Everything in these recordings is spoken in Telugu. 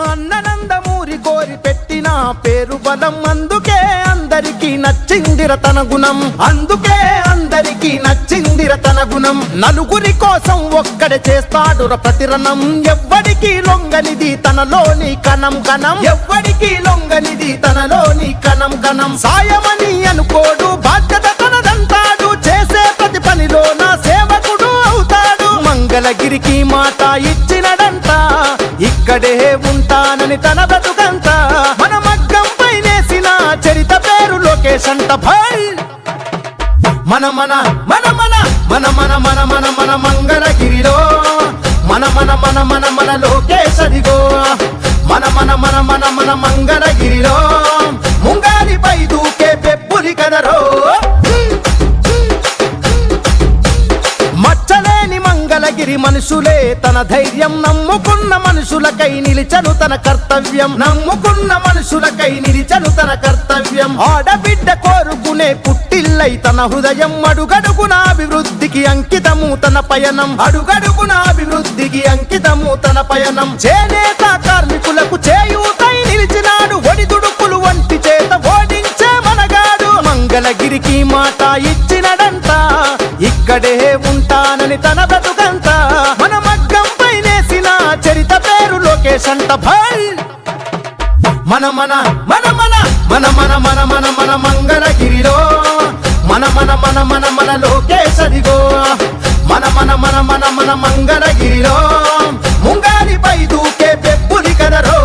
అన్ననందమూరి కోరి పెట్టిన పేరు బలం, అందుకే అందరికీ నచ్చిందిర తన గుణం, అందుకే అందరికీ నచ్చిందిర తన గుణం. నలుగురి కోసం ఒక్కడే చేస్తాడుర ప్రతిరణం, ఎవ్వడికి లొంగనిది తనలోని కణం కణం, ఎవ్వడికి లొంగనిది తనలోని కణం కణం. సాయమని అనుకోడు, బాధ్యత తనదంటాడు, చేసే ప్రతి పనిలో నా సేవకుడు అవుతాడు. మంగళగిరికి మాట ఇచ్చినడంట, ఇక్కడే ఉంటానని తన బ్రతుకంత. మన మగ్గం పైనేసిన చరిత పేరు లోకేష్ అంట. భయ్ మన మన మన మన మన మన మన మన మన మంగళగిరిలో మన మన మన మన మన లోకేష్ అదిగో. మన మన మన మన మన మంగళగిరిలో ముంగారిపై దూకే పెప్పులి కదరో. మచ్చలేని మంగళగిరి మనుషులే తన ధైర్యం, నమ్ముకున్న మనుషులకై నిలిచను తన కర్తవ్యం, నమ్ముకున్న మనుషులకై నిలిచను తన కర్తవ్యం. ఆడబిడ్డ కోరుకునే పుట్టిల్లై తన హృదయం, అడుగడుగున అభివృద్ధికి అంకితము తన పయనం, అడుగడుగున అభివృద్ధికి అంకితము తన పయనం. చేనేత కార్మికులకు చేయూతై నిలిచినాడు, ఒడిదుడుకులు వంటి చేత ఓడించే మనగాడు. మంగళగిరికి మాట ఇచ్చినడంట, ఇక్కడే ఉంటానని తన బ్రతుకంత. మన మగ్గం పైనేసిన చరిత పేరు లోకేష్ అంట. భయ్ మన మన మన మన మన మన మన మన మన మంగళగిరిలో మన మన మన మన మన లోకేష్ అదిగో. మన మన మన మన మన మంగళగిరిలో ముంగారిపై దూకే పెప్పులి కదరో.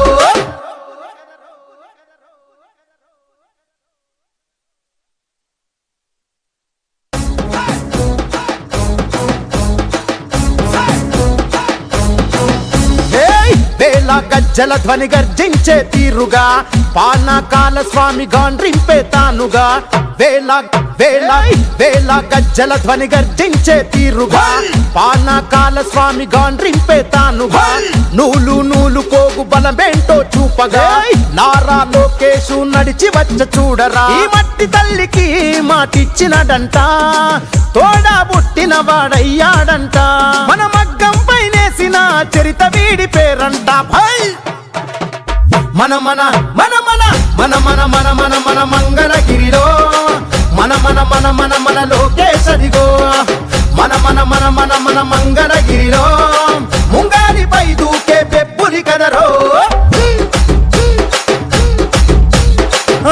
గజ్జల ధ్వని గర్జించే తీరుగా, పానకాల స్వామి గాండ్రింపే తానుగా. వేళ వేళ వేళ గజ్జల ధ్వని గర్జించే తీరుగా, పానకాల స్వామి గాండ్రింపే తానుగా. నూలు నూలు కోగు బలమేంటో చూపగా, నారా లోకేషు నడిచి వచ్చ చూడరా. ఈ మట్టి తల్లికి మాటిచ్చినడంట, తోడా పుట్టిన వాడయ్యాడంట. మన మగ్గం పైనేసిన చరిత వీడి పేరంట. భయ్ మన మన మన మన మన మన మన మన మన మంగళగిరిలో మన మన మన మన మన లోకేష్ అదిగో. మన మన మన మన మన మంగళగిరిలో ముంగారిపై దూకే పెప్పులి కదరో.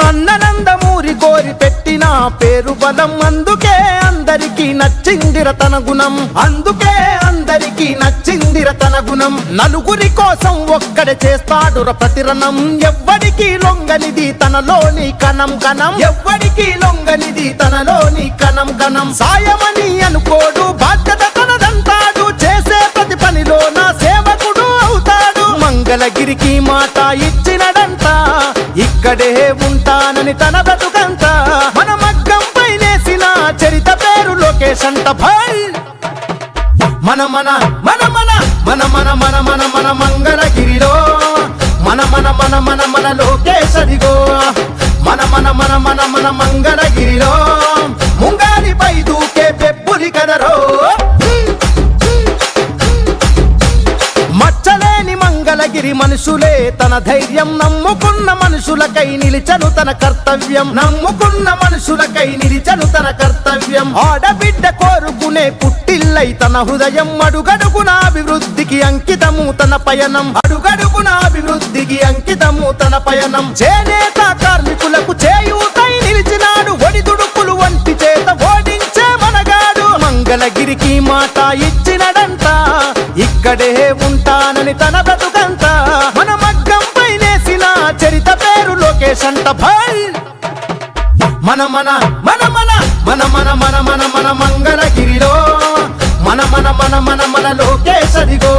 అన్ననందమూరి కోరి పెట్టిన పేరు బలం, అందుకే అందరికీ నచ్చిందిర తన గుణం, అందుకే అందరికీ నచ్చిందిర తన గుణం. నలుగురి కోసం ఒక్కడే చేస్తాడుర ప్రతిరణం, ఎవ్వడికి లొంగనిది తనలోని కణం కణం, ఎవ్వడికి లొంగనిది తనలోని కణం కణం. సాయమని అనుకోడు, బాధ్యత తనదంటాడు, చేసే ప్రతి పనిలో నా సేవకుడు అవుతాడు. మంగళగిరికి మాట ఇచ్చినడంట, ఇక్కడే ఉంటానని తన బ్రతుకంత. మన మగ్గం పైనేసిన చరిత పేరు లోకేష్ అంట. భయ్ మన మన మన మన మన మన మన మన మన మంగళగిరిలో మన మన మన మన మన లోకేష్ అదిగో. మన మన మన మన మన మంగళగిరిలో ముంగారిపై దూకే పెప్పులి కదరో. మచ్చలేని మంగళగిరి మనుషులే తన ధైర్యం, నమ్ముకున్న మనుషులకై నిలిచను తన కర్తవ్యం, నమ్ముకున్న మనుషులకై నిలిచను తన కర్తవ్యం. ఆడబిడ్డ కోరుకునే పుట్టిల్లై తన హృదయం, అడుగడుగున అభివృద్ధికి అంకితము తన పయనం, అడుగడుగున అభివృద్ధికి అంకితము తన పయనం. చేనేత కార్మికులకు చేయూతై నిలిచినాడు, ఒడిదుడుకులు వంటి చేత ఓడించే మనగాడు. మంగళగిరికి మాట ఇచ్చినడంట, ఇక్కడే ఉంటానని తన బ్రతుకంత. మన మగ్గం పైనేసిన చరిత పేరు లోకేష్ అంట. భయ్ మన మన మన మన మన మన మన మన మన మంగళగిరిలో మన మన మన మన మన లోకేష్ అదిగో.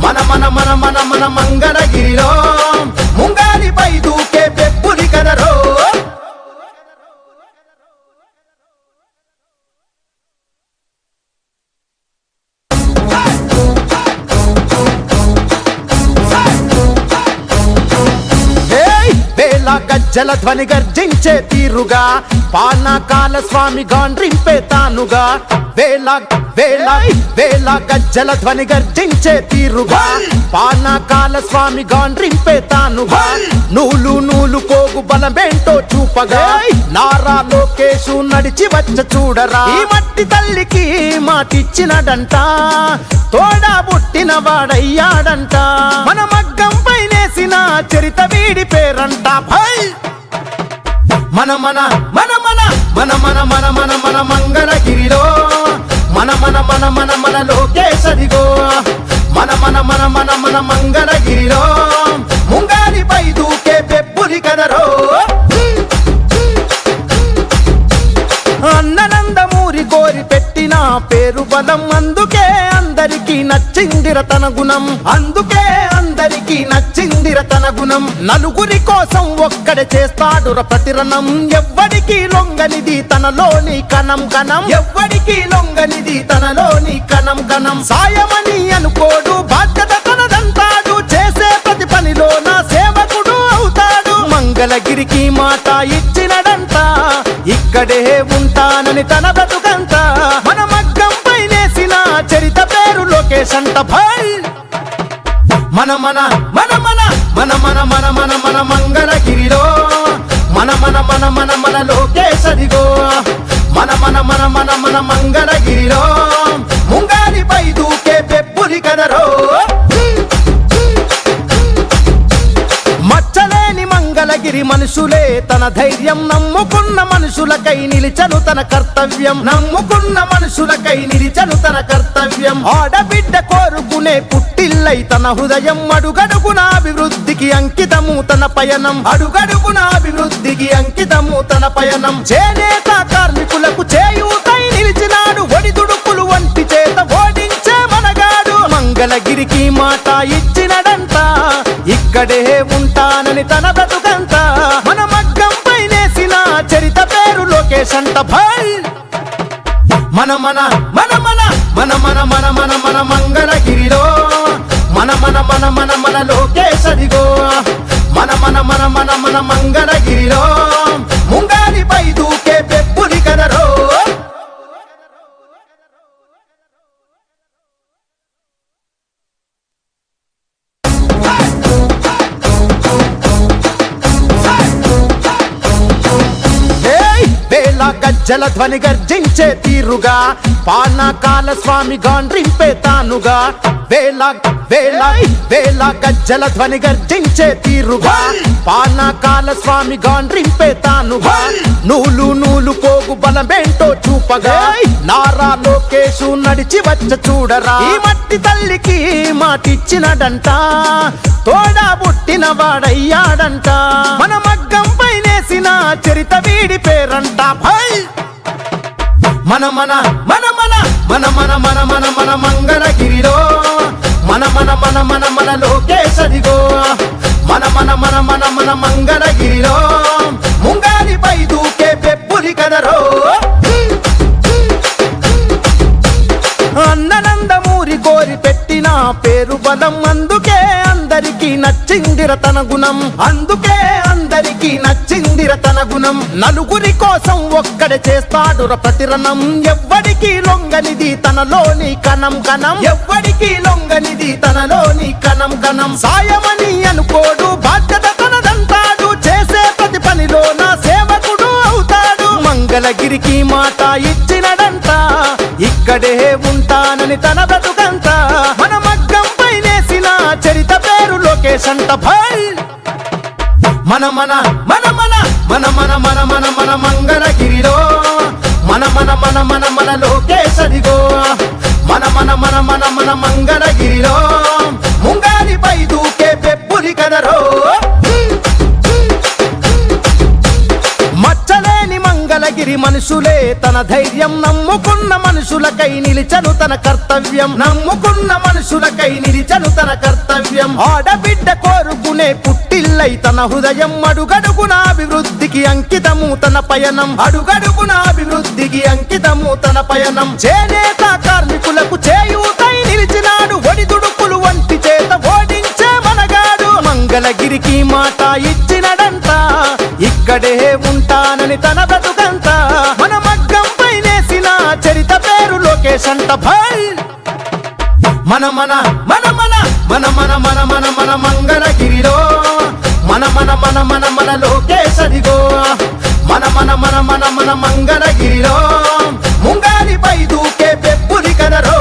మన మన మన మన మన మంగళగిరిలో ముంగారిపై దూకే పెప్పులి కదరో. గజ్జల ధ్వని గర్జించే తీరుగా, పానకాల స్వామి గాండ్రింపే తానుగా. వేళ వేళ వేళ గజ్జల ధ్వని గర్జించే తీరుగా పానకాల స్వామి గాండ్రింపే తానుగా నూలు నూలు పోగు బలమేంటో చూపగా నారా లోకేశు నడిచి వచ్చ చూడరా ఈ మట్టి తల్లికి మాటిచ్చినడంట తోడా పుట్టిన వాడయ్యాడంట మన మగ్గం పైనేసిన చరిత వీడి పేరంట మన మన మన మన మన మన మన మన మన మంగళగిరిలో మన మన మన మన మన లోకేశదిగో మన మన మన మన మన మంగళగిరిలో ముంగారిపై దూకే పెప్పులి కదరో అన్ననందమూరి కోరి పెట్టిన పేరు బలం అందుకే అందరికీ నచ్చిందిర తన గుణం అందుకే అందరికీ నచ్చిందిర తన గుణం నలుగురి కోసం ఒక్కడే చేస్తాడుర ప్రతిరణం ఎవ్వడికి లొంగనిది తనలోని కణం కణం ఎవ్వడికి లొంగనిది తనలోని కణం కణం సాయమని అనుకోడు బాధ్యత తనదంటాడు చేసే ప్రతి పనిలో నా సేవకుడు అవుతాడు మంగళగిరికి మాట ఇచ్చినడంట ఇక్కడే ఉంటానని తన బ్రతుకంత మన మగ్గం పైనేసిన చరిత పేరు లోకేశ్ అంట మన మన మన మన మన మన మన మన మన మంగళగిరిలో మన మన మన మన మన లోకేశదిగో మన మన మన మన మన మంగళగిరిలో ముంగారిపై దూకే పెప్పులి కదరో మచ్చలేని మంగళగిరి మనుషులే తన ధైర్యం నమ్ముకున్న మనుషులకై నిలిచను తన కర్తవ్యం నమ్ముకున్న మనుషులకై నిలిచను తన కర్తవ్యం ఆడబిడ్డ కోరుకునే పుట్టిల్లై తన హృదయం అడుగడుగున అభివృద్ధికి అంకితము తన పయనం అడుగడుగున అభివృద్ధికి అంకితము తన పయనం చేనేత కార్మికులకు చేయూతై నిలిచినాడు ఒడిదుడుకులు వంటి చేత ఓడించే మనగాడు మంగళగిరికి మాట ఇచ్చినడంట ఇక్కడే ఉంటానని తన బ్రతుకంత మన మగ్గం పైనేసిన చరిత పేరు లోకేశ్ అంట మన మన మన మన మన మన మన మన మన మంగళగిరిలో మన మన మన మన మన లోకేశదిగో మన మన మన మన మన మంగళగిరిలో ముంగారిపై దూకే పెప్పులి కదరో గజ్జల ధ్వని గర్జించే తీరుగా పానకాల స్వామి గాండ్రింపే తానుగా వేళ వేళ వేళ గజ్జల ధ్వని గర్జించే తీరుగా పానకాల స్వామి గాండ్రింపే తానుగా నూలు నూలు పోగు బలమేంటో చూపగా నారా లోకేశు నడిచి వచ్చ చూడరా ఈ మట్టి తల్లికి మాటిచ్చినడంట తోడా పుట్టిన వాడయ్యాడంట మన మగ్గం పైనేసిన చరిత వీడి పేరంట మన మన మన మన మన మన మన మన మన మంగళగిరిలో మన మన మన మన మన లోకేశదిగో మన మన మన మన మన మంగళగిరిలో ముంగారిపై దూకే పెప్పులి కదరో అన్ననందమూరి కోరి పెట్టిన పేరు బలం అందుకే అందరికీ నచ్చిందిర తన గుణం అందుకే అందరికీ నచ్చిందిర తన గుణం నలుగురి కోసం ఒక్కడే చేస్తాడుర ప్రతిరణం ఎవ్వడికి లొంగనిది తనలోని కణం కణం ఎవ్వడికి లొంగనిది తనలోని కణం కణం సాయమని అనుకోడు బాధ్యత తనదంటాడు చేసే ప్రతి పనిలో నా సేవకుడు అవుతాడు మంగళగిరికి మాట ఇచ్చినడంట ఇక్కడే ఉంటానని తన బ్రతుకంత మన మగ్గం పైనేసిన చరిత పేరు లోకేశ్ అంట మన మన మన మన మన మన మన మన మన మంగళగిరిలో మన మన మన మన మన లోకేశదిగో మన మన మన మన మన మంగళగిరిలో ముంగారిపై దూకే పెప్పులి కదరో మచ్చలేని మంగళగిరి మనుషులే తన ధైర్యం నమ్ముకున్న మనుషులకై నిలిచను తన కర్తవ్యం నమ్ముకున్న మనుషులకై నిలిచను తన కర్తవ్యం ఆడబిడ్డ కోరుకునే పుట్టిల్లై తన హృదయం అడుగడుగున అభివృద్ధికి అంకితము తన పయనం అడుగడుగున అభివృద్ధికి అంకితము తన పయనం చేనేత కార్మికులకు చేయూతై నిలిచినాడు ఒడిదుడుకులు వంటి చేత ఓడించే మనగాడు మంగళగిరికి మాట ఇచ్చినడంట ఇక్కడే ఉంటానని తన బ్రతుకంత మన మగ్గం పైనేసిన చరిత పేరు లోకేశ్ లోకేష్ అంట భయ్ మన మన మన మన మన మన మన మన మన మంగళగిరిలో మన మన మన మన మన లోకేష్ అదిగో మన మన మన మన మన మంగళగిరిలో ముంగారిపై దూకే పెప్పులి కదరో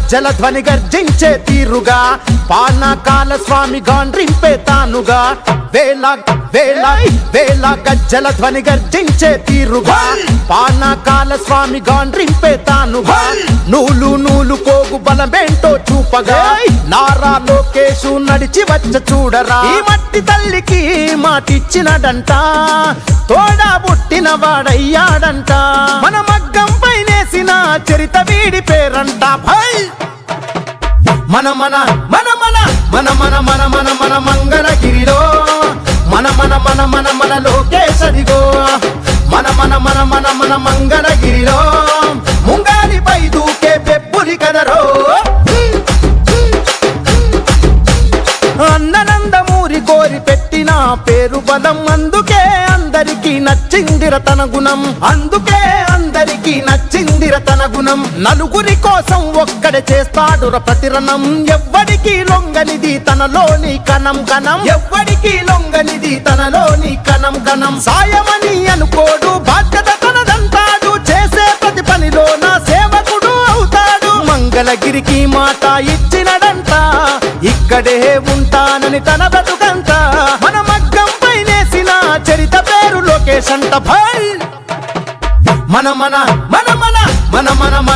గజ్జల ధ్వని గర్జించే తీరుగా పానకాల స్వామి గాండ్రింపే తానుగా వేళ వేళ వేళ గజ్జల ధ్వని గర్జించే తీరుగా పానకాల స్వామి గాండ్రింపే తానుగా నూలు నూలు కోగు బలమేంటో చూపగా నారా లోకేషు నడిచి వచ్చ చూడరా ఈ మట్టి తల్లికి మాటిచ్చినడంట తోడా పుట్టిన వాడయ్యాడంట మన మగ్గం పైనేసిన చరిత వీడి పేరంట భయ్ మన మన మన మన మన మన మన మన మన మంగళగిరిలో మన మన మన మన మన లోకేష్ అదిగో మన మన మన మన మన మంగళగిరిలో ముంగారిపై దూకే పెప్పులి కదరో అన్ననందమూరి కోరి పెట్టిన పేరు బలం అందుకే అందరికీ నచ్చిందిర తన గుణం అందుకే అందరికీ నచ్చిందిర తన గుణం నలుగురి కోసం ఒక్కడే చేస్తాడుర ప్రతిరణం ఎవ్వడికి లొంగనిది తనలోని కణం కణం ఎవ్వడికి లొంగనిది తనలోని కణం కణం సాయమని అనుకోడు బాధ్యత తనదంటాడు చేసే ప్రతి పనిలో నా సేవకుడు అవుతాడు మంగళగిరికి మాట ఇచ్చినడంట ఇక్కడే ఉంటానని తన బతుకంత మన మగ్గం పైనేసిన చరిత పేరు లోకేష్ అంట భయ్ మన మన మన మన మన మన మన